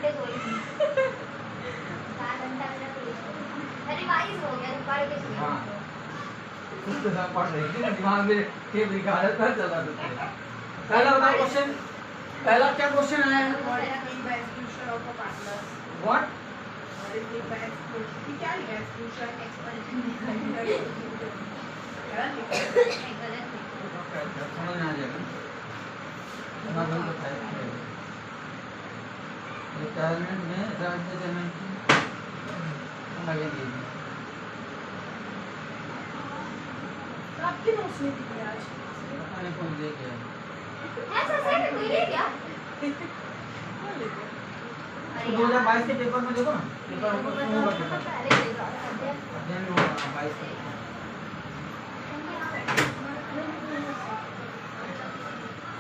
घंटे सोई थी। 4 घंटा मेरा रिवाइज हो गया, दोबारा के सुना। हाँ कुछ तो ना पढ़ रही थी ना, दिमाग में टेप रिकॉर्डर पर चला था। पहला बताओ क्वेश्चन, पहला क्या क्वेश्चन आया है? What is meant by exclusion of a partner? What What is meant by exclusion? कि क्या लिखा है exclusion? एक्सपेरिमेंट गलत लिखा है। गलत समझ में आ जाएगा ना बोल बताया रिटायरमेंट में राज्य जमीन की लगे दी आपके नोट्स नहीं दिखे आज। पता नहीं कौन दे गया ऐसा सही कोई ले गया। कौन ले गया? 2022 के पेपर में देखो ना, पेपर ऊपर से होगा पेपर पहले ले जाओ अध्ययन में होगा 22 का।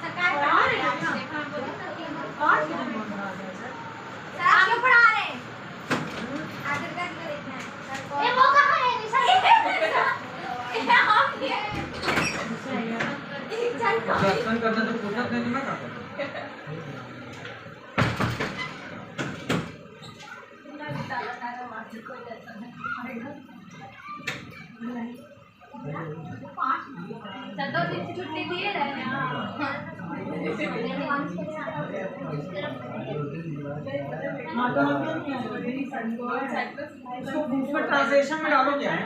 सरकार पढ़ा रहे हैं ना? आज सर कितने नोट बना रहे हैं सर? आप क्यों पढ़ा रहे हैं? आखिर तक ये देखना है सर को। ये वो कहां है निशा? ये आप ये चल दर्शन करना तो पूछा नहीं मैं करता सर 2 दिन की छुट्टी दिए रहे हैं। हाँ तो हम लोग क्या करेंगे? इसको उसमें ट्रांसलेशन में डालो क्या है?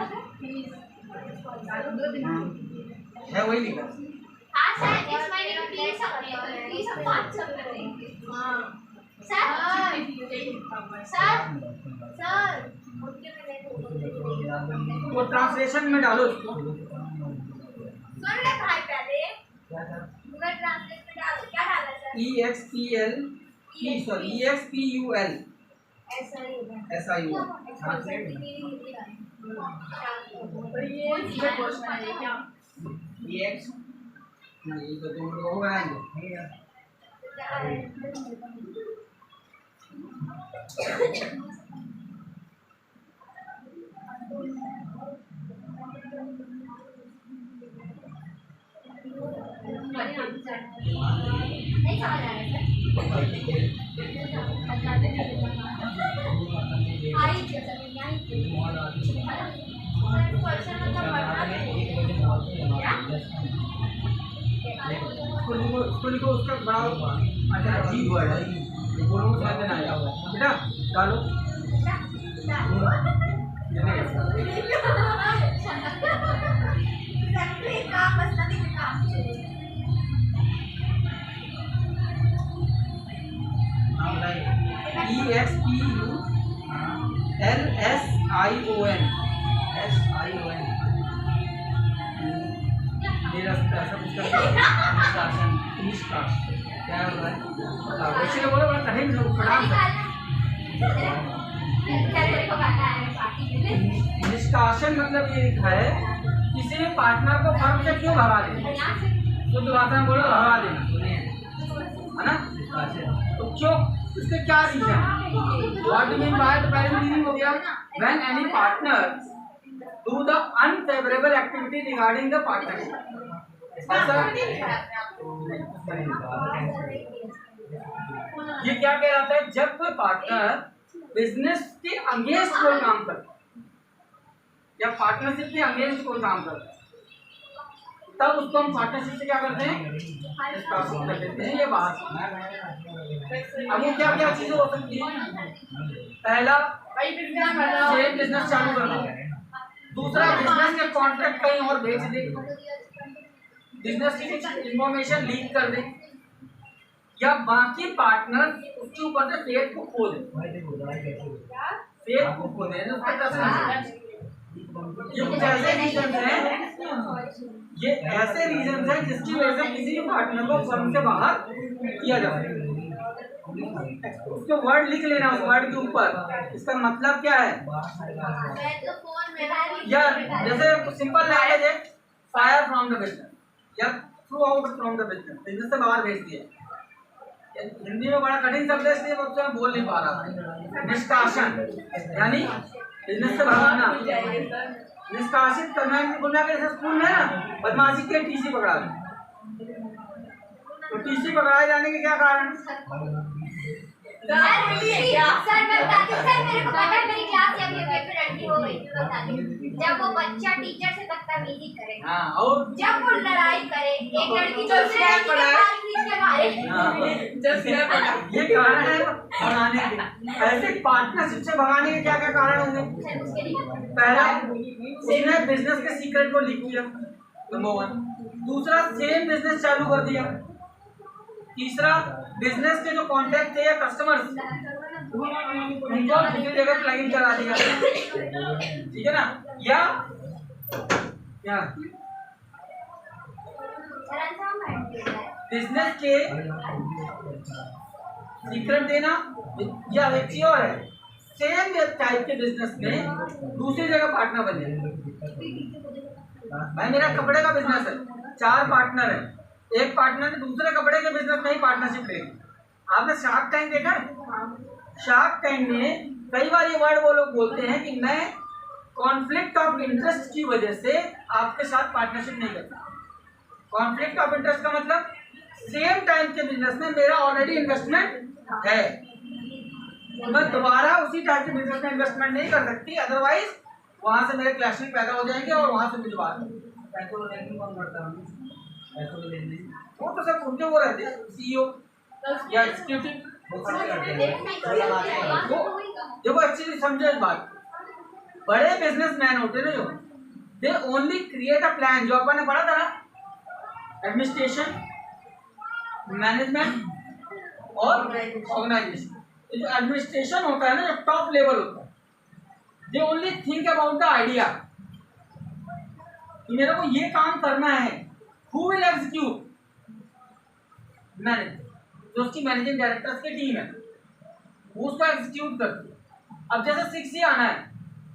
है वही लिखा हाँ सर इस महीने में प्लीज हम 5 सब कर देंगे। हाँ सर सर सर मुझे मैंने वो ट्रांसलेशन में डालो इसको। सुन ले भाई पहले गूगल ट्रांसलेट में डालो। क्या डाला sir? EXPL sorry EXPUL SIU तो ये क्वेश्चन है क्या? EX नहीं तो तुम लोग हो गए नहीं समझ आ रहा है आई जैसा नहीं आई क्वेश्चन मतलब पढ़ना है स्कूल को उसका बड़ा अच्छा अजीब वर्ड है बोलो समझ में नहीं आएगा बेटा डालो EXPULSION मेरा ऐसा कुछ निष्कासन क्या हो रहा है वैसे बोलो बड़ा कठिन है पढ़ा निष्कासन मतलब ये लिखा है किसी भी पार्टनर को फर्म से क्यों भगा देना शुद्ध भाषा में बोलो भगा देना है ना तो क्यों इसके क्या reason what do mean by the पहली मीनिंग हो गया when any partner do the unfavourable activity regarding the partnership ये क्या कहलाता है जब कोई पार्टनर बिजनेस के अगेंस्ट कोई काम करता है या पार्टनरशिप के अगेंस्ट कोई काम करता है तब उसको हम पार्टनरशिप से क्या करते हैं डिस्कशन कर देते हैं ये बात अब वो क्या क्या चीजें हो सकती है पहला सेम बिजनेस चालू करना दूसरा बिजनेस के कॉन्ट्रैक्ट कहीं और भेज दे बिजनेस की कुछ इंफॉर्मेशन लीक कर दे या बाकी पार्टनर उसके ऊपर से फेथ को खो दे फेथ को खो दे ये कुछ ऐसे रीजन हैं ये ऐसे रीजन हैं जिसकी वजह से किसी भी पार्टनर को फर्म से बाहर किया जा सकता है उसको वर्ड लिख लेना उस वर्ड के ऊपर इसका मतलब क्या है या जैसे सिंपल लैंग्वेज है फायर फ्रॉम द बिजनेस या through out from the business business से बाहर भेज दिया हिंदी में बड़ा कठिन शब्द है इसलिए बच्चों में बोल नहीं पा रहा निष्कासन यानी बिजनेस से भगाना निष्कासित करना बोलना के स्कूल में ना बदमाशी के टीसी पकड़ा दे तो टीसी पकड़ाए जाने के क्या कारण सर मैं बताती हूँ सर, मेरे को पता है मेरी क्लास अभी अभी एक लड़की हो गई थी, बताती हूँ। जब वो बच्चा टीचर से बदतमीजी करे, हाँ, और जब वो लड़ाई करे, एक लड़की दूसरे लड़की के बाल खींच के मारे, ये कारण है भगाने के। ऐसे पार्टनरशिप से भगाने के क्या क्या कारण होंगे? सर उसके लिए पहला, उसने बिजनेस के सीक्रेट को लीक किया, नंबर 1। दूसरा, सेम बिजनेस चालू कर दिया। तीसरा, बिजनेस के जो कॉन्टैक्ट थे या कस्टमर्स उनको दूसरी जगह प्लग इन करा दिया, ठीक है ना? या क्या बिजनेस के सीक्रेट देना, या एक चीज और है, सेम टाइप के बिजनेस में दूसरी जगह पार्टनर बन जाए। भाई मेरा कपड़े का बिजनेस है, 4 पार्टनर है, एक पार्टनर ने दूसरे कपड़े के बिजनेस में ही पार्टनरशिप ली। आपने शार्क टैंक देखा है? शार्क टैंक में कई बार ये वर्ड वो लोग बोलते हैं कि मैं कॉन्फ्लिक्ट ऑफ इंटरेस्ट की वजह से आपके साथ पार्टनरशिप नहीं करता। कॉन्फ्लिक्ट ऑफ इंटरेस्ट का मतलब सेम टाइम के बिजनेस में मेरा ऑलरेडी इन्वेस्टमेंट है, मैं दोबारा उसी टाइप के बिजनेस में इन्वेस्टमेंट नहीं कर सकती, अदरवाइज वहां से मेरे क्लैशिंग पैदा हो जाएंगे और वहां से मुझे बात पैसों लेने में कौन करता है? पैसों लेने वो तो सब उनके वो रहते हैं, सीईओ या एग्जीक्यूटिव। देखो एक्चुअली समझो इस बात, बड़े बिजनेसमैन होते ना जो, they only create a plan, जो अपन ने पढ़ा था ना, एडमिनिस्ट्रेशन, मैनेजमेंट और ऑर्गेनाइजेशन। जो एडमिनिस्ट्रेशन होता है ना, जो टॉप लेवल होता है, they only think about the idea कि मेरे को ये काम करना है, हु विल एग्जीक्यूट? मैनेजर, जो उसकी मैनेजिंग डायरेक्टर्स की टीम है, वो उसको एग्जीक्यूट करती है। अब जैसे 6G आना है,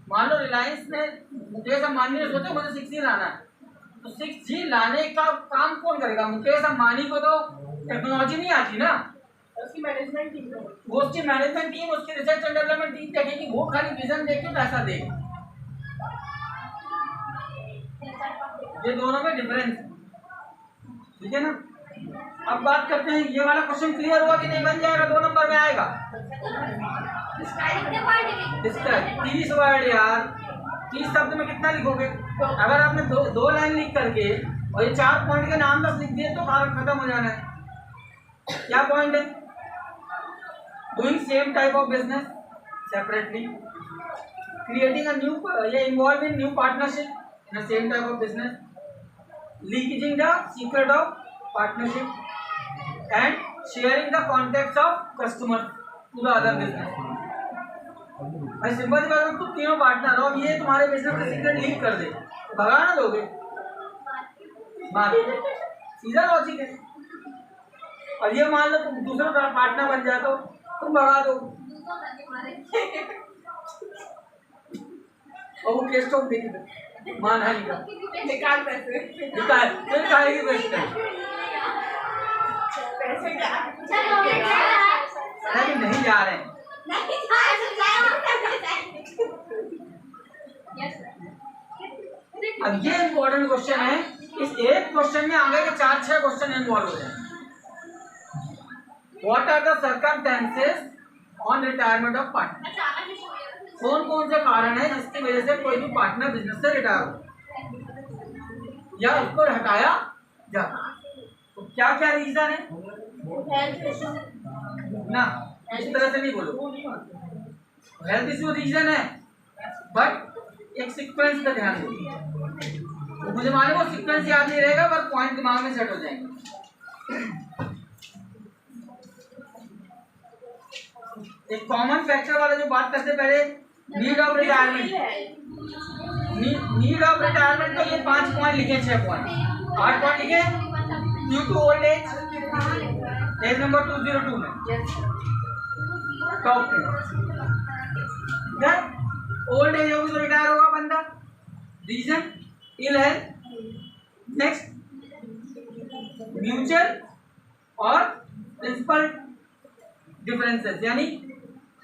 मान लो रिलायंस ने मुकेश अंबानी ने सोचा मुझे 6G लाना है, तो 6G लाने का काम कौन करेगा? मुकेश अंबानी को तो टेक्नोलॉजी नहीं आती ना, उसकी मैनेजमेंट टीम है, वो उसकी मैनेजमेंट टीम, उसकी रिसर्च एंड डेवलपमेंट टीम देखेगी, वो खाली विजन देख के पैसा देगा। ये दोनों में डिफरेंस है, ठीक है ना? अब बात करते हैं, ये वाला क्वेश्चन क्लियर हुआ कि नहीं? बन जाएगा, 2 नंबर में आएगा। डिस्क्राइब 30 वर्ड यार, 30 शब्द में कितना लिखोगे? अगर आपने दो लाइन लिख करके और ये 4 पॉइंट के नाम बस लिख दिए तो काम खत्म हो जाना है। क्या पॉइंट है? Doing same type of business separately, creating a new या involve in new partnership in the same type of business, leaking the secret of partnership and sharing the contacts of customer to the other business। भाई simple सी बात है, तुम तीनों partner हो, ये तुम्हारे business का सीक्रेट लीक कर दे, भगा ना दोगे? सीधा लॉजिक है। और ये मान लो तुम दूसरा पार्टनर बन जाए तो तुम भगा दो, और वो केस स्टॉप देगी, मान है निकाल पैसे, निकाल फिर खाएगी पैसे। पैसे क्या? नहीं नहीं जा रहे हैं। अब ये इम्पोर्टेंट क्वेश्चन है, इस एक क्वेश्चन में आगे के 4-6 क्वेश्चन इन्वॉल्व हो जाए। What are the circumstances on retirement of partner? कौन कौन से कारण है जिसकी वजह से कोई भी पार्टनर बिजनेस से रिटायर हो या उसको हटाया जाता? तो क्या क्या रीजन है ना, इस तरह से नहीं बोलो। हेल्थ इश्यू रीजन है, बट एक सीक्वेंस का ध्यान दो। तो मुझे मालूम वो सीक्वेंस याद नहीं रहेगा, पर पॉइंट दिमाग में सेट हो जाएंगे। एक कॉमन फैक्टर वाला जो बात करते पहले, need of retirement. Need of retirement तो ये 5 पॉइंट लिखे, 6 पॉइंट, 8 पॉइंट लिखे। Due to old age, page number 202 में टॉप पे ओल्ड एज होगी तो रिटायर होगा बंदा। Reason ill health, next mutual और प्रिंसिपल डिफरेंसेस, यानी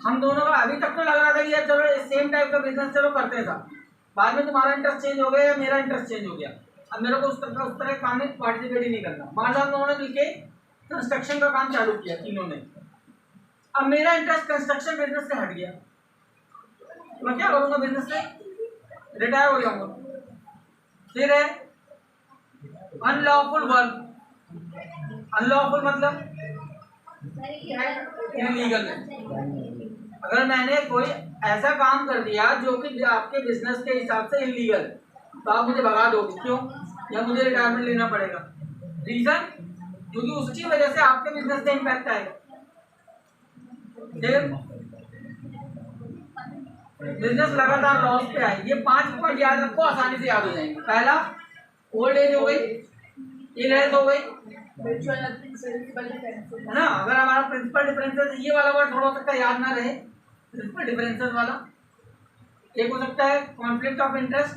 हम दोनों का अभी तक तो लग रहा था कि यार चलो सेम टाइप का बिजनेस चलो करते था, बाद में तुम्हारा इंटरेस्ट चेंज हो गया या मेरा इंटरेस्ट चेंज हो गया, अब मेरे को उस तरह काम में पार्टिसिपेट ही नहीं करना। मान लो हम दोनों ने मिलके कंस्ट्रक्शन का काम चालू किया तीनों ने, अब मेरा इंटरेस्ट कंस्ट्रक्शन बिजनेस से हट गया, मैं क्या करूंगा? बिजनेस से रिटायर हो जाऊंगा। फिर है अनलॉफुल वर्क। अनलॉफुल मतलब इलीगल है। अगर मैंने कोई ऐसा काम कर दिया जो कि आपके बिजनेस के हिसाब से इलीगल, तो आप मुझे भगा दोगे। क्यों? या मुझे रिटायरमेंट लेना पड़ेगा। रीजन? क्योंकि उसकी वजह से आपके बिजनेस पे इम्पैक्ट आएगा। फिर बिजनेस लगातार लॉस पे आए। ये 5 पॉइंट याद रखो, आसानी से याद हो जाएंगे। पहला, ओल्ड एज हो गई, इल हेल्थ हो गई, है ना। अगर हमारा प्रिंसिपल डिफरेंसेस, ये वाला वर्ड थोड़ा सकता याद ना रहे, प्रिंसिपल डिफरेंसेस वाला। एक हो सकता है कॉन्फ्लिक्ट ऑफ इंटरेस्ट,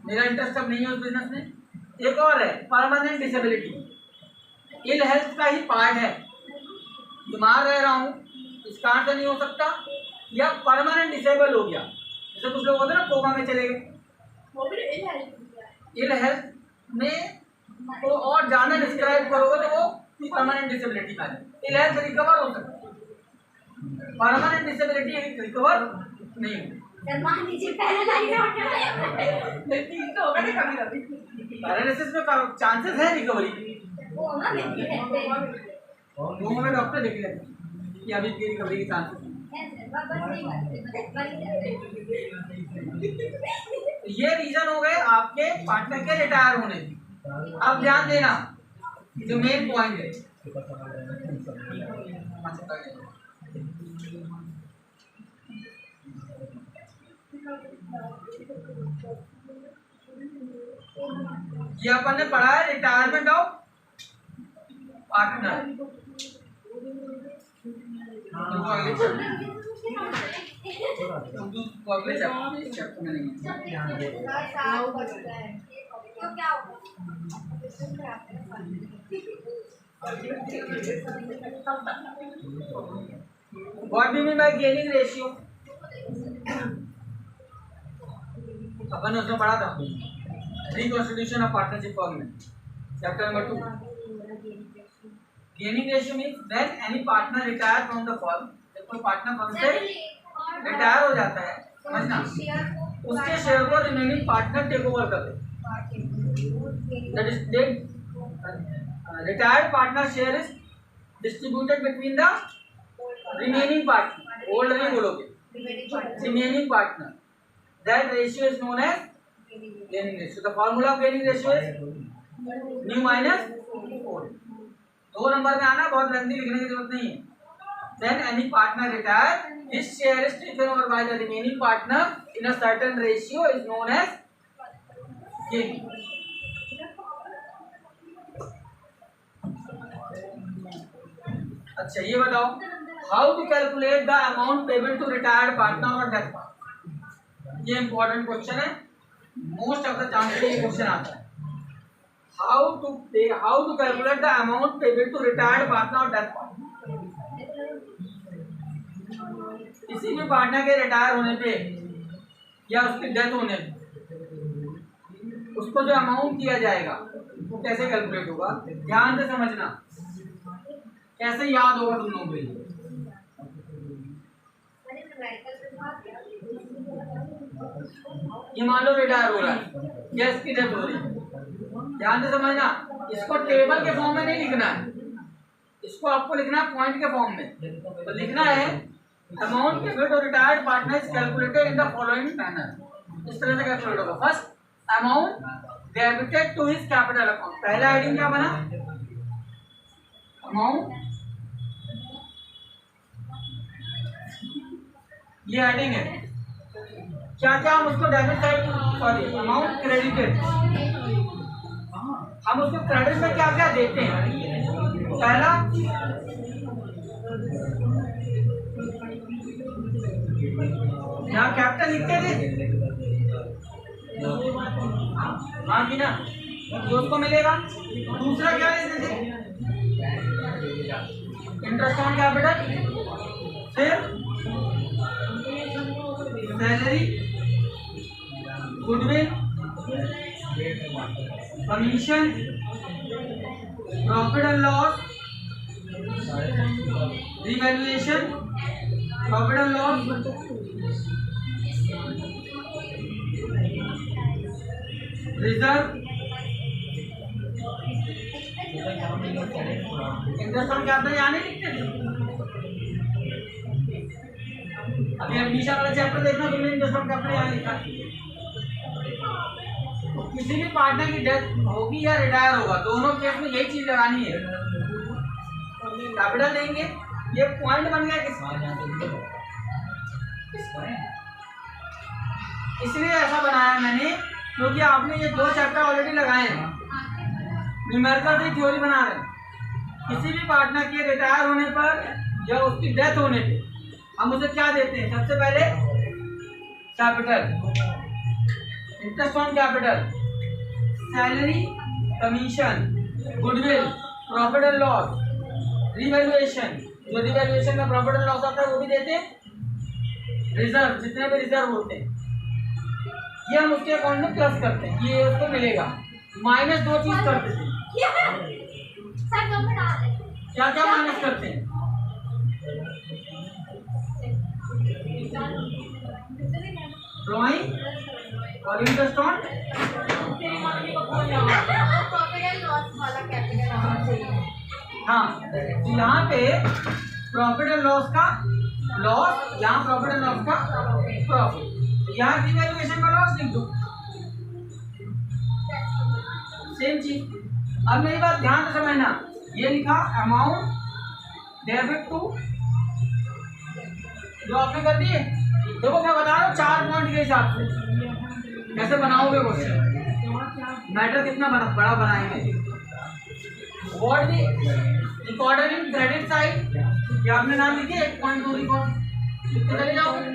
मेरा इंटरेस्ट अब नहीं है उस बिजनेस में। एक और है परमानेंट डिसेबिलिटी, इल हेल्थ का ही पार्ट है, बीमार रह रहा हूँ इस कारण से नहीं हो सकता, या परमानेंट डिसेबल हो गया। जैसे कुछ लोग होते हैं ना कोमा में चले गए, इल हेल्थ में तो और ज्यादा डिस्क्राइब करोगे तो वो परमानेंट डिसेबिलिटी का है। इल हेल्थ रिकवर हो सकता है, परमानेंट डिसेबिलिटी रिकवर नहीं हो। पैरालिसिस में चांसेस है रिकवरी की, लोगों में डॉक्टर लिख लेते कि अभी की रिकवरी के चांसेस। ये रीजन हो गए आपके पार्टनर के रिटायर होने की। अब ध्यान देना, जो मेन पॉइंट है, ये अपन ने पढ़ा है retirement of partner. What do you mean by gaining ratio? अपन ने उसमें पढ़ा था रिकॉन्स्टिट्यूशन ऑफ पार्टनरशिप फॉर्म में, chapter number 2। Gaining ratio means when any partner retire from the firm, जब कोई पार्टनर फर्म से रिटायर हो जाता है, समझना, उसके शेयर को रिमेनिंग पार्टनर टेक ओवर करते हैं। That is retired partner share is distributed between the remaining partner, old नहीं बोलोगे, remaining partner. That ratio is known as gaining ratio. The formula of gaining ratio is new minus 4। 2 number में आना, बहुत lengthy लिखने की जरूरत नहीं है। Then any partner retire, his share is taken over by the remaining partner in a certain ratio is known as gain. अच्छा ये बताओ, how to calculate the amount payable to retired partner or death partner? ये important question है, most of the chances ये question आता है। How to calculate the amount payable to retired partner or death partner? किसी भी partner के retire होने पे या उसकी डेथ होने पे उसको जो अमाउंट दिया जाएगा वो कैसे कैलकुलेट होगा? ध्यान से समझना, कैसे याद होगा तुम लोगों को। ये मान लो रिटायर हो रहा है या इसकी डेथ हो रही है, ध्यान से समझना। इसको टेबल के फॉर्म में नहीं लिखना है, इसको आपको लिखना है पॉइंट के फॉर्म में। तो लिखना है amount payable to retired partner is calculated in the following manner. इस तरह से कैलकुलेट होगा। First, amount debited to his capital account. पहला हेडिंग क्या बना? अमाउंट, ये हेडिंग है। क्या क्या हम उसको debit side, sorry amount credited, हम उसको क्रेडिट में क्या क्या देते हैं। पहला, यहाँ कैपिटल लिखते थे, हाँ कि ना, जो उसको मिलेगा। दूसरा क्या लेते थे? इंटरेस्ट ऑन कैपिटल, फिर salary, goodwill, commission, profit and loss, revaluation, profit and loss, reserve, interest on capital यहाँ नहीं लिखते थे। अभी एडमिशन वाला चैप्टर देखना, तुमने इंटरेस्ट ऑन कैपिटल यहाँ लिखा। किसी भी पार्टनर की डेथ होगी या रिटायर होगा, दोनों केस में यही चीज लगानी है, कैपिटल देंगे। ये पॉइंट बन गया इसलिए ऐसा बनाया मैंने, क्योंकि आपने ये 2 चैप्टर ऑलरेडी लगाए हैं, न्यूमेरिकल की थ्योरी बना रहे हैं। किसी भी पार्टनर के रिटायर होने पर या उसकी डेथ होने पे हम उसे क्या देते हैं? सबसे पहले capital, interest on capital, salary, commission, goodwill, profit and loss, revaluation, जो रिवैल्यूएशन में प्रॉफिट एंड लॉस आता है वो भी देते हैं, रिजर्व, जितने भी रिजर्व होते हैं ये हम उसके अकाउंट में प्लस करते हैं, ये उसको मिलेगा। माइनस 2 चीज करते थे, क्या क्या माइनस करते हैं? ड्राइंग और इंटरेस्ट ऑन, हाँ यहाँ पे प्रॉफिट एंड लॉस का लॉस, यहाँ प्रॉफिट एंड लॉस का प्रॉफिट, यहाँ रिवैल्यूएशन का लॉस लिख दो, सेम चीज। अब मेरी बात ध्यान से समझना, ये लिखा अमाउंट डेबिट टू, जो आपने कर दिए। देखो मैं बता रहा हूँ 4 पॉइंट के हिसाब से कैसे बनाओगे क्वेश्चन, मैटर कितना बड़ा बनाएंगे। What the recorded in credit side, क्या आपने नाम लिखे 1.2 रिकॉर्ड लिखते चले जाओगे।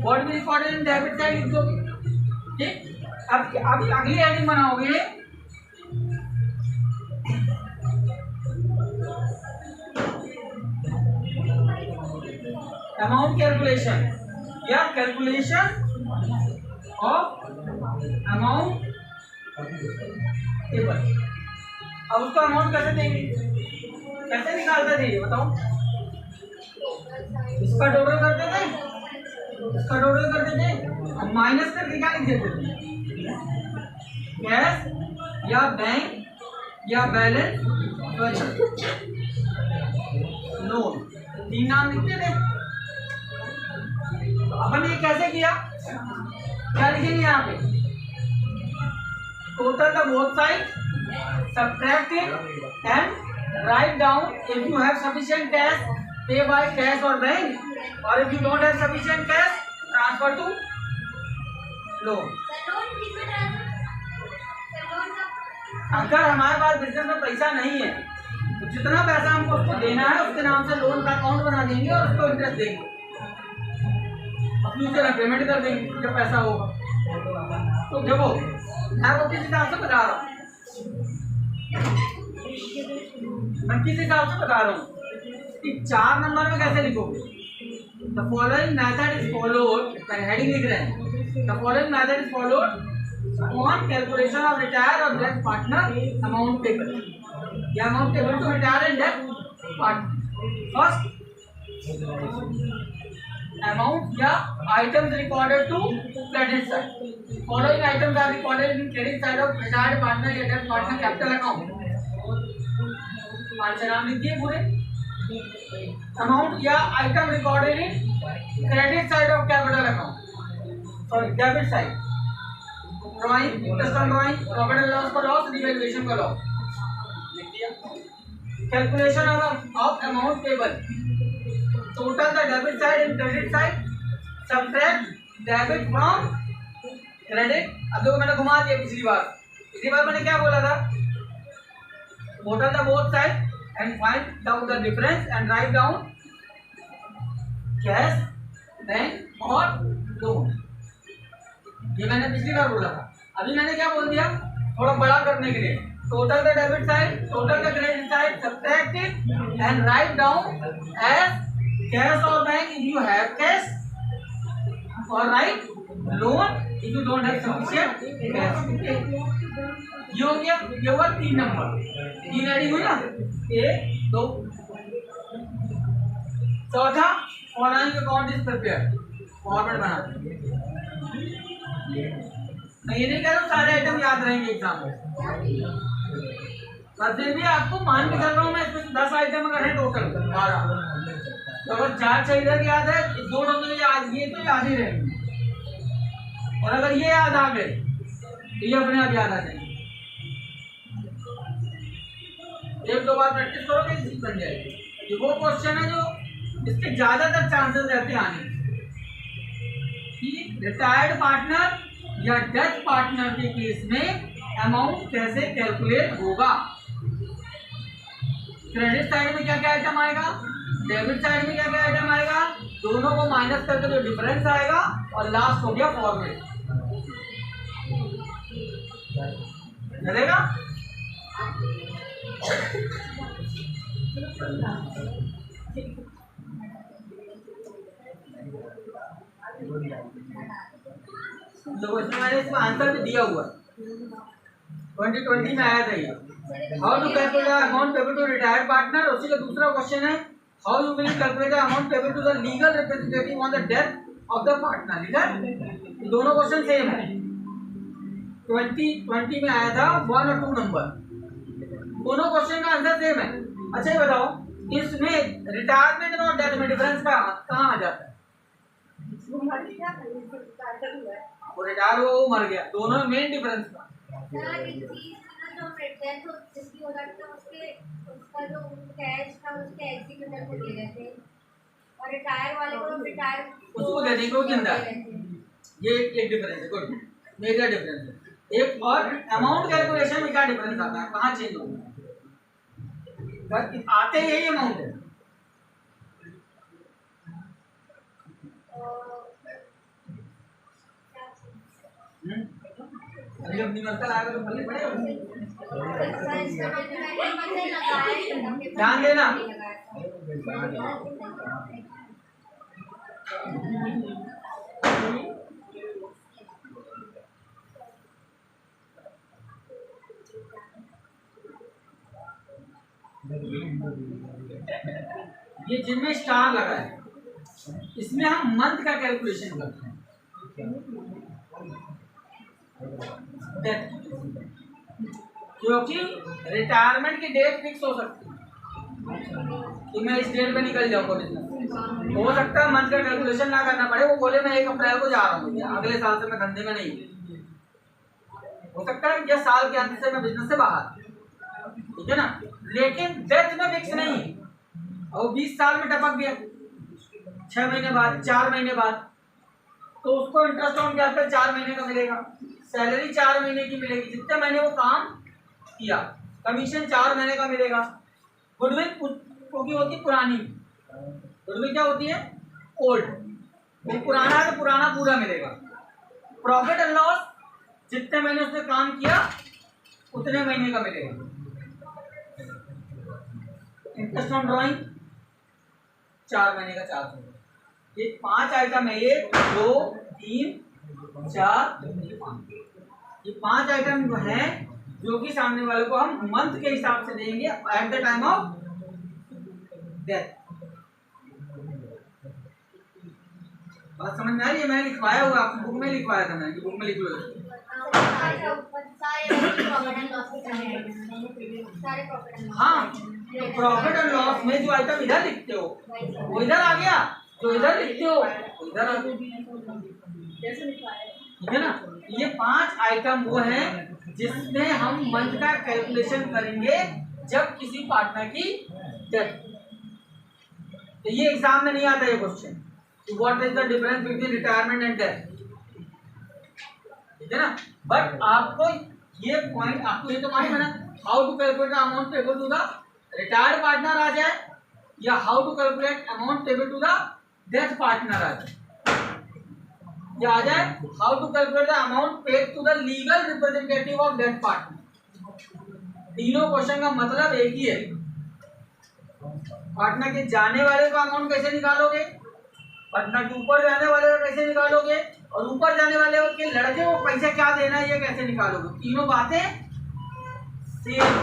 What the recorded in debit side लिख दोगे, ठीक। अब अभी अगली हेडिंग बनाओगे, अमाउंट कैलकुलेशन या कैलकुलेशन ऑफ अमाउंट टेबल। अब उसको अमाउंट कैसे देंगे, कैसे निकालते थे ये बताओ? इसका टोटल करते थे, इसका टोटल करते थे, माइनस करके क्या लिख देते थे? कैश या बैंक या बैलेंस लोन, 3 नाम लिखते थे। अपन ये कैसे किया, क्या लिखेंगे यहाँ पे? Total the both side, subtract it and write down if you have sufficient cash, pay by cash or bank, or if you don't have sufficient cash, transfer to loan. अगर हमारे पास बिजनेस में पैसा नहीं है तो जितना पैसा हमको उसको देना है उसके नाम से लोन का अकाउंट बना देंगे और उसको इंटरेस्ट देंगे, फ्यूचर में पेमेंट कर देंगे जब पैसा होगा। तो देखो मैं वो किस हिसाब से बता रहा हूँ, मैं किस हिसाब से बता रहा हूँ कि 4 नंबर में कैसे लिखोगे। The following method is followed, heading लिख रहे हैं, the following method is followed on calculation of retire और डेथ पार्टनर अमाउंट पेबल, या amount payable to retire and death partner. First amount या items recorded to credit side. Following items are recorded in credit side of retired partner या debt partner capital account. 5 नाम लिखिए पूरे। Amount या item recorded in credit side of capital account. Sorry, debit side. Drawing, interest on drawing, profit and loss का loss, revaluation का loss. लिख दिया। Calculation of amount payable. Total the debit side and credit side, subtract debit from credit। अब देखो मैंने घुमा दिया पिछली बार मैंने क्या बोला था? Total the both side and find out the difference and write down cash, bank और loan। ये मैंने पिछली बार बोला था। अभी मैंने क्या बोल दिया थोड़ा बड़ा करने के लिए? Total the debit side, total the credit side, subtract it and write down as cash or bank if you have cash, or write loan if you don't have sufficient cash. ये हो गया, ये हुआ 3 नंबर। 3 एडिंग हुई ना, 1 2 चौथा, following account is prepare, format बना देंगे। मैं ये नहीं कह रहा हूँ सारे आइटम याद रहेंगे एग्जाम में, पर फिर भी आपको मान के चल रहा हूँ मैं, इसमें 10 आइटम अगर है टोटल 12, तो अगर 4 इधर याद है, 2 टोटल याद, ये तो याद ही रहेंगे। और अगर ये याद आ गए तो ये अपने आप याद आ जाएंगे। एक दो बार प्रैक्टिस करोगे इसी बन जाएगी। ये वो क्वेश्चन है जो इसके ज्यादातर चांसेस रहते हैं आने कि रिटायर्ड पार्टनर या डेथ पार्टनर के केस में अमाउंट कैसे कैलकुलेट होगा। क्रेडिट साइड में क्या क्या आइटम आएगा, डेबिट साइड में क्या क्या आइटम आएगा, दोनों को माइनस करके जो डिफरेंस आएगा, और लास्ट हो गया फॉर्मेट। चलेगा? तो इसमें मैंने इसमें आंसर भी दिया हुआ 2020 में आया था ये। How to calculate amount payable to retired partner. उसी का दूसरा क्वेश्चन है how you will calculate amount payable to the legal representative on the death of the partner. इधर दोनों क्वेश्चन सेम है, 2020 में आया था 1 और 2 नंबर, दोनों क्वेश्चन का आंसर सेम है। अच्छा ये बताओ इसमें रिटायरमेंट और डेथ में डिफरेंस कहाँ आ जाता है? वो रिटायर हुआ वो मर गया, दोनों में मेन डिफरेंस था। जिसकी हो जाती है उसका जो कैश था उसके एग्जीक्यूटर को दे रहे थे, और रिटायर वाले को रिटायर उसको दे देंगे वो जिंदा। ये एक डिफरेंस है, गुड, मेजर डिफरेंस है। एक और अमाउंट कैलकुलेशन में क्या डिफरेंस आता है, कहाँ चेंज होगा? आते यही अमाउंट है। जब निकल आएगा तो भले पड़ेगा, ध्यान देना। ये जिनमें स्टार लगा है इसमें हम मंथ का कैलकुलेशन करते हैं, क्योंकि रिटायरमेंट की डेट फिक्स हो सकती है कि मैं इस डेट पे निकल जाऊंगा बिजनेस। हो सकता है मंथ का कैलकुलेशन ना करना पड़े, वो बोले मैं 1 अप्रैल को जा रहा हूँ, अगले साल से मैं धंधे में नहीं। हो सकता है कि साल के अंत से मैं बिजनेस से बाहर, ठीक है ना। लेकिन डेथ में फिक्स नहीं, और 20 साल में टपक गया 6 महीने बाद, 4 महीने बाद, तो उसको इंटरेस्ट ऑन कैपिटल 4 महीने का मिलेगा, सैलरी 4 महीने की मिलेगी, जितने महीने वो काम किया, कमीशन 4 महीने का मिलेगा। गुडविल क्योंकि होती पुरानी, गुडविल क्या होती है, ओल्ड, वो पुराना है तो पुराना पूरा मिलेगा। प्रॉफिट एंड लॉस जितने महीने उसने काम किया उतने महीने का मिलेगा। इंटरेस्ट ऑन ड्रॉइंग 4 महीने का 4 महीने। ये 5 आइटम है, 1 2 3 4 5। ये 5 आइटम जो है जो कि सामने वाले को हम मंथ के हिसाब से देंगे eight the time of death. बात समझ में आ रही है? मैंने लिखवाया हुआ, आपकी बुक में लिखवाया था मैंने, बुक में लिख लो। हाँ, प्रॉफिट एंड लॉस में जो आइटम इधर लिखते हो वो इधर आ गया, जो इधर लिखते हो वो इधर आ गया, ठीक है ना। ये 5 आइटम वो हैं जिसमें हम मंथ का कैलकुलेशन करेंगे जब किसी पार्टनर की डेथ। तो ये एग्जाम में नहीं आता ये question, what is the difference between retirement and death, ठीक है ना। बट आपको ये पॉइंट, आपको ये तो मालूम है ना, how to calculate amount payable to the retired partner आ जाए, या how to calculate amount payable to the death partner आ जाए, या आ जाए how to calculate the amount paid to the legal representative of death partner. तीनों question का मतलब एक ही है। पार्टनर के जाने वाले का अमाउंट कैसे निकालोगे, पार्टनर के ऊपर जाने वाले का कैसे निकालोगे, और ऊपर जाने वाले के लड़के को पैसे क्या देना है ये कैसे निकालोगे। तीनों बातें सेम,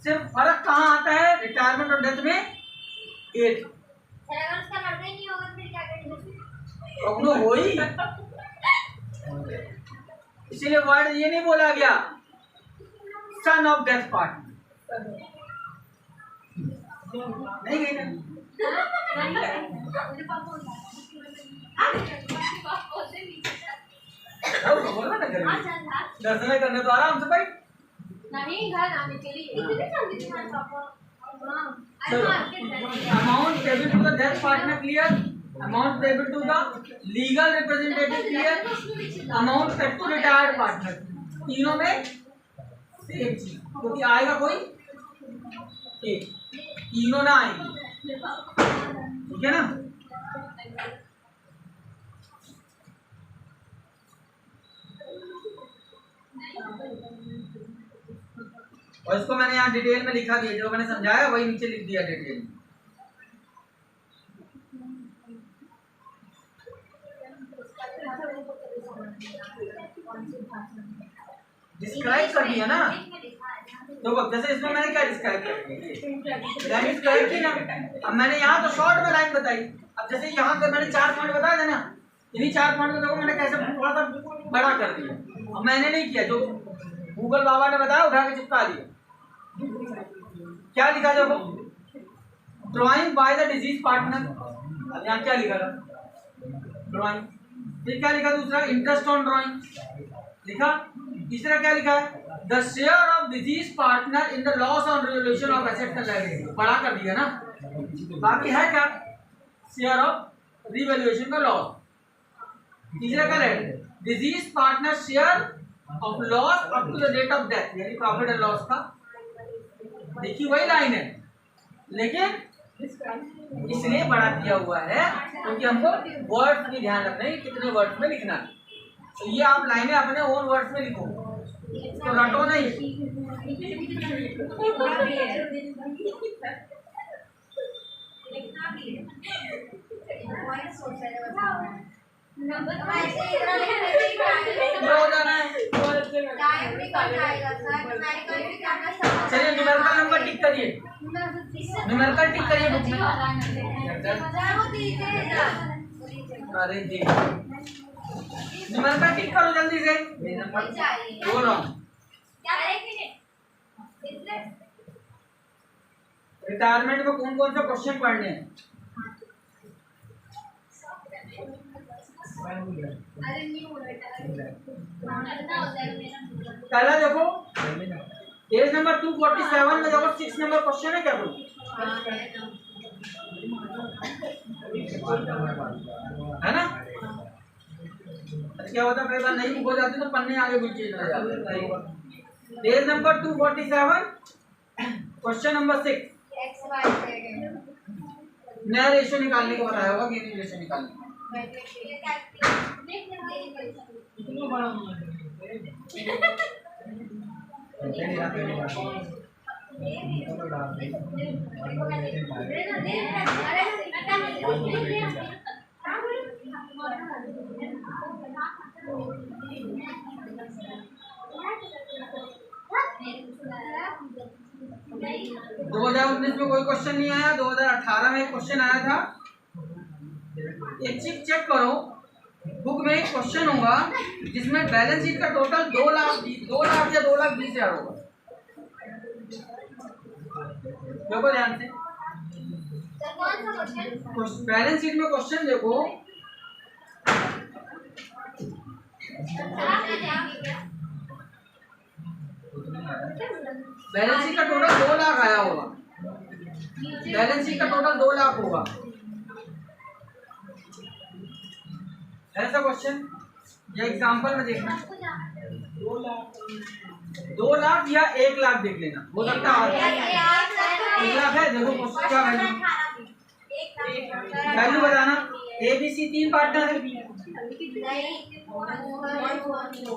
सिर्फ फर्क कहाँ आता है रिटायरमेंट और डेथ में, डेट। सर अगर उसका लड़का ही नहीं होगा तो फिर क्या करेंगे? कौनो हो ही, इसीलिए वर्ड ये नहीं बोला गया सन ऑफ डेथ पार्टनर, नहीं गई ना। बोला ना दर्शन करने तो आराम से भाई, नहीं घर आने के लिए इतने जल्दी से पापा। Amount payable to the death partner clear, amount payable to the legal representative clear, amount paid to retired partner, तीनों में सेम चीज, क्योंकि आएगा कोई एक, तीनों ना आएंगे, ठीक है ना। और इसको मैंने यहाँ डिटेल में लिखा दिया, जो मैंने समझाया वही नीचे लिख दिया डिटेल में। डिस्क्राइब कर दिया ना, तो जैसे इसमें मैंने क्या डिस्क्राइब किया, लाइन डिस्क्राइब की ना। अब मैंने यहाँ तो शॉर्ट में लाइन बताई, अब जैसे यहाँ पे मैंने 4 पॉइंट बताया था ना, इन्हीं 4 पॉइंट को देखो मैंने कैसे थोड़ा सा बड़ा कर दिया। अब मैंने नहीं किया, जो गूगल बाबा ने बताया उठा के चिपका दिया। क्या लिखा देखो, drawing by the disease partner, अब यहाँ क्या लिखा था, ड्राइंग। फिर क्या लिखा दूसरा, इंटरेस्ट ऑन ड्राइंग लिखा। तीसरा क्या लिखा है, the share of deceased partner in the loss on revaluation of assets and liability, बड़ा कर दिया ना। बाकी है क्या, शेयर ऑफ रिवैल्यूएशन का लॉस। तीसरा क्या है, deceased partner share of loss up to the date of death, यानी प्रॉफिट एंड लॉस का। देखिए वही लाइन है, लेकिन इसलिए बड़ा किया हुआ है क्योंकि हमको वर्ड्स भी ध्यान रखना है, कितने वर्ड्स में लिखना है। तो ये आप लाइनें अपने ओन वर्ड्स में लिखो, तो रटो नहीं। चलिए न्यूमेरिकल नंबर टिक करिए, न्यूमेरिकल टिक करिए बुक में। अरे जी न्यूमेरिकल टिक करो जल्दी से, बोल रहा हूँ। रिटायरमेंट में कौन कौन से क्वेश्चन पढ़ने हैं, पहला देखो पेज नंबर 247 में देखो 6 नंबर क्वेश्चन है क्या कोई, है ना। क्या होता है कई बार नहीं बुक हो जाती तो पन्ने आगे पीछे चले जाते हैं। पेज नंबर 247 क्वेश्चन नंबर 6, नया रेशियो निकालने को बताया होगा, गेनिंग रेशियो निकालने। दो 2019 में कोई क्वेश्चन नहीं आया, 2018 में एक क्वेश्चन आया था। एक चीज चेक करो, बुक में एक क्वेश्चन होगा जिसमें बैलेंस शीट का टोटल 2 लाख या 2,20,000 होगा। देखो ध्यान से, बैलेंस शीट में क्वेश्चन देखो, बैलेंस शीट का टोटल 2 लाख आया होगा, बैलेंस शीट का टोटल 2 लाख होगा, ऐसा क्वेश्चन। या एग्जांपल में देखना 2 लाख या 1 लाख देख लेना, हो सकता है 1 लाख है। देखो क्वेश्चन क्या वैल्यू बताना, ABC 3 पार्टनर है,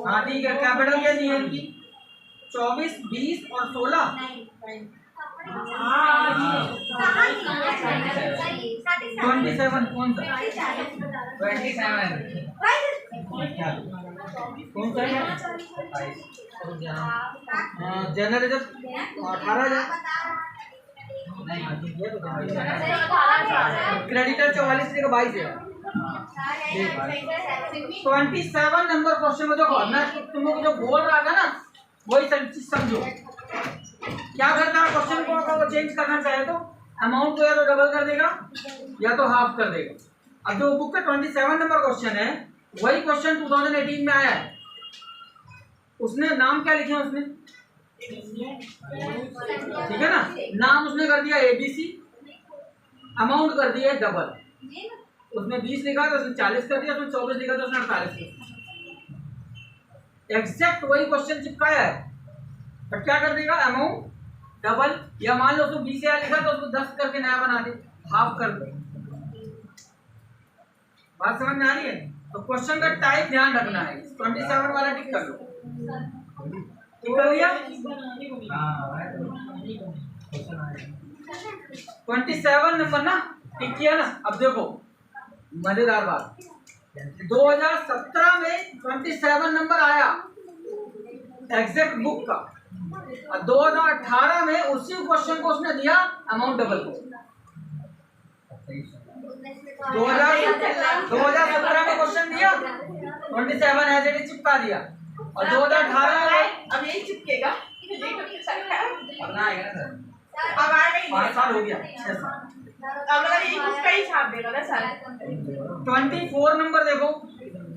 हाँ ठीक है। कैपिटल क्या दी है इनकी, 24, 20 और 16। 27 कौन सा, 27 कौन सा है, जनरल 18,000। क्रेडिटर 44 से 22 है। 27 नंबर क्वेश्चन में देखो, मैं तुम लोग जो बोल रहा था ना वही समझो। क्या करना है, क्वेश्चन को अगर चेंज करना चाहे तो अमाउंट को या तो डबल कर देगा या तो हाफ कर देगा। अब जो बुक का 27 नंबर क्वेश्चन है वही क्वेश्चन 2018 में आया है। उसने नाम क्या लिखे हैं उसने, ठीक है ना, नाम उसने कर दिया ABC, अमाउंट कर दिया डबल। उसने 20 लिखा तो उसने 40 कर दिया, उसने 24 लिखा तो उसने 48 लिखा। एग्जैक्ट वही क्वेश्चन चिपकाया है, बट क्या कर देगा, अमाउंट डबल, या मान लो उसको 20 लिखा तो उसको 10 करके नया बना दे, हाफ कर दे। बात समझ में आ रही है? तो क्वेश्चन का टाइप ध्यान रखना है। 27 वाला टिक कर लो, टिक कर लिया। 27 नंबर ना टिक किया ना। अब देखो मजेदार बात, 2017 में 27 नंबर आया एग्जैक्ट बुक का, और 2018 में उसी क्वेश्चन को उसने दिया अमाउंट डबल को। 2017 में क्वेश्चन दिया, 27 एज इट इज चिपका दिया, और 2018 में अब यही चिपकेगा। अब ना आएगा ना सर, अब आ नहीं 5 साल हो गया, 6 साल। अब लगा यही उसका ही छाप देगा ना सर। 24 नंबर देखो,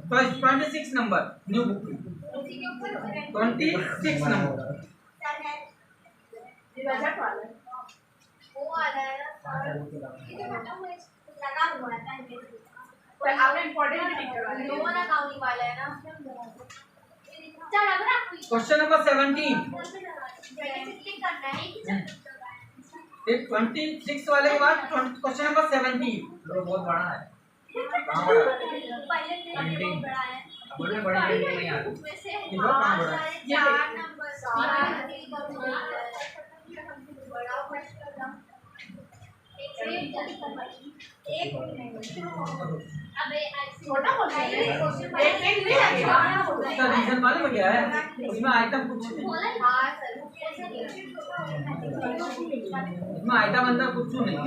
26 नंबर न्यू बुक की 26 नंबर। ये बजट वाला है। वो आ जाएगा ये तो खत्म हुआ, लगा हुआ है टाइम पे। पर आपने इंपॉर्टेंट भी टिक करवा दिया। लोन अकाउंट वाला है ना, चल अब रख। क्वेश्चन नंबर 17, क्लिक करना है कि 26 वाले के बाद क्वेश्चन नंबर 17। बहुत बड़ा है, कहाँ बड़ा है? पहले बहुत बड़ा है, बोलने बड़ा नहीं आता। उसमें से ये बहुत कहाँ बड़ा है? 4 नंबर 4 बड़ा क्वेश्चन एक अबे छोटा क्वेश्चन है। एक भी उसका रीजन मालूम है क्या है? उसमें आइटम कुछ नहीं, उसमें आइटम अंदर कुछ नहीं।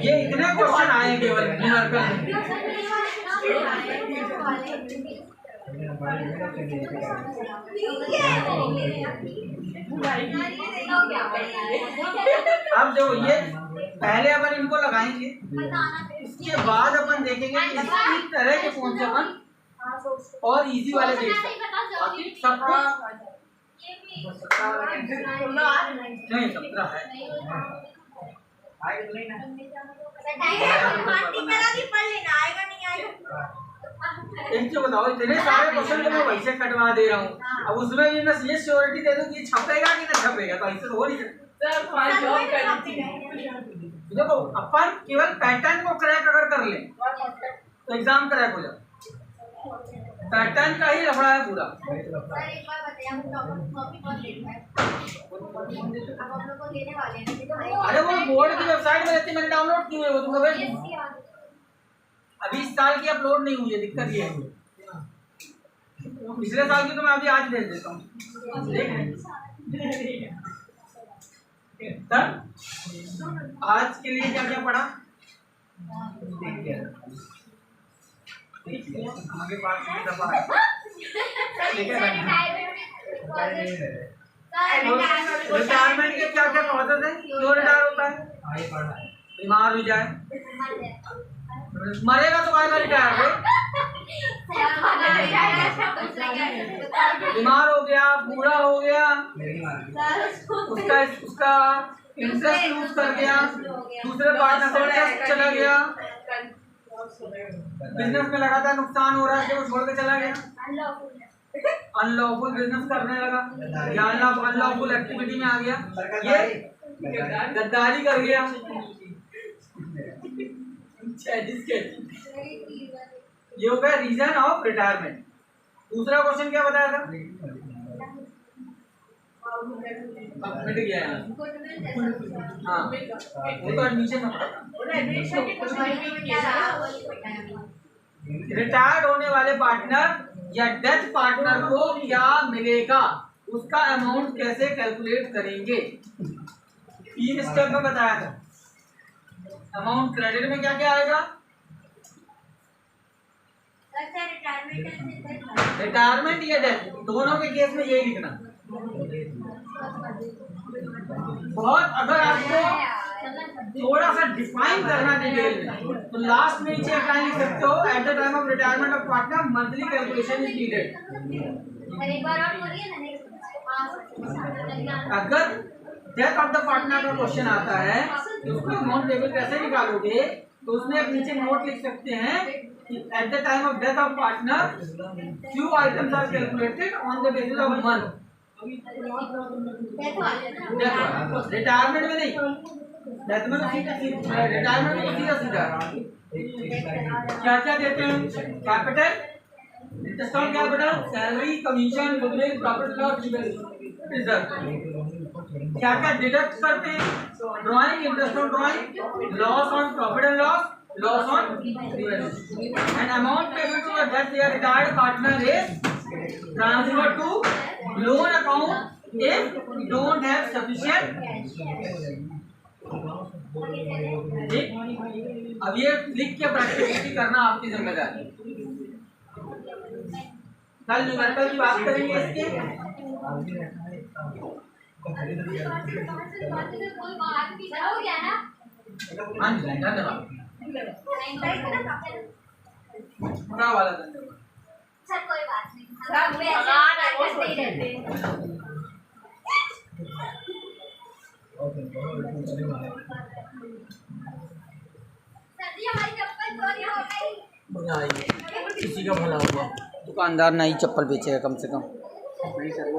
ये इतने क्वेश्चन आए केवल न्यूमेरिकल में। अब जो ये पहले अपन इनको लगाएंगे, इसके बाद अपन देखेंगे कि इसी तरह के कौन से अपन और इजी वाले देख सकते हैं। बाकी सब कुछ नहीं, 17 है। एक चीज बताओ, इतने सारे क्वेश्चन तो मैं वैसे कटवा दे रहा हूँ, अब उसमें भी मैं ये श्योरिटी दे दूँ कि छपेगा कि ना छपेगा, तो ऐसे तो हो नहीं सकता। देखो अपन केवल पैटर्न को क्रैक अगर कर ले तो एग्जाम क्रैक हो जाए। पैटर्न का ही लफड़ा है पूरा। अरे वो बोर्ड की वेबसाइट में रहती, मैंने डाउनलोड की हुई है, वो तुमको भेज दूँ। अभी इस साल की अपलोड नहीं हुई है, दिक्कत ये है। पिछले साल की तो मैं अभी आज भेज देता हूँ। तब आज के लिए क्या क्या पढ़ा, आगे बात की दफा है। रिटायरमेंट के क्या क्या प्रोसेस है, क्यों रिटायर होता है? बीमार हो जाए, मरेगा तो आएगा रिटायर हो। बीमार हो गया, बूढ़ा हो गया, उसका इंटरेस्ट लूज कर गया, दूसरे पार्टनर से इंटरेस्ट चला गया, बिजनेस में लगातार नुकसान हो रहा है, वो छोड़ के चला गया, अनलॉफुल बिजनेस करने लगा, या अनलॉफुल एक्टिविटी में आ गया, ये गद्दारी कर गया। ये हो गया रीजन ऑफ रिटायरमेंट। दूसरा क्वेश्चन क्या बताया था? मिट गया है। हाँ, वो तो एडमिशन में पढ़ा। रिटायर्ड होने वाले पार्टनर या डेथ पार्टनर को क्या मिलेगा, उसका अमाउंट कैसे कैलकुलेट करेंगे। 3 स्टेप में बताया था। अमाउंट क्रेडिट में क्या क्या आएगा, रिटायरमेंट या डेथ, दोनों के केस में यही लिखना। बहुत अगर आपको थोड़ा सा डिफाइन करना डिटेल में तो लास्ट में नीचे क्या लिख सकते हो, eight the time of retirement of partner monthly calculation is needed. अगर डेथ ऑफ द पार्टनर का क्वेश्चन आता है तो उसको अमाउंट टेबल कैसे निकालोगे, तो उसमें एक नीचे नोट लिख सकते हैं कि at the time of death of partner few items are calculated on the basis of month. Retirement में नहीं, डेथ में तो रिटायरमेंट में सीधा सीधा क्या क्या देते हैं, capital, interest on capital, salary, commission, goodwill, profit loss, reserve. क्या क्या डिडक्ट करते हैं, drawing, interest on drawing, loss on profit and loss, loss on dividend, and amount payable to the death या retired partner is transfer to loan account if you don't have sufficient। ठीक, अब ये लिख के practice करना आपकी जिम्मेदारी। कल न्यूमेरिकल की बात करेंगे इसके। हाँ जी, धन्यवाद। बड़ा वाला धन्यवाद सर, कोई बात नहीं, हमारी चप्पल चोरी हो गई। किसी का भला होगा, दुकानदार नई चप्पल बेचेगा कम से कम। नहीं सर, वो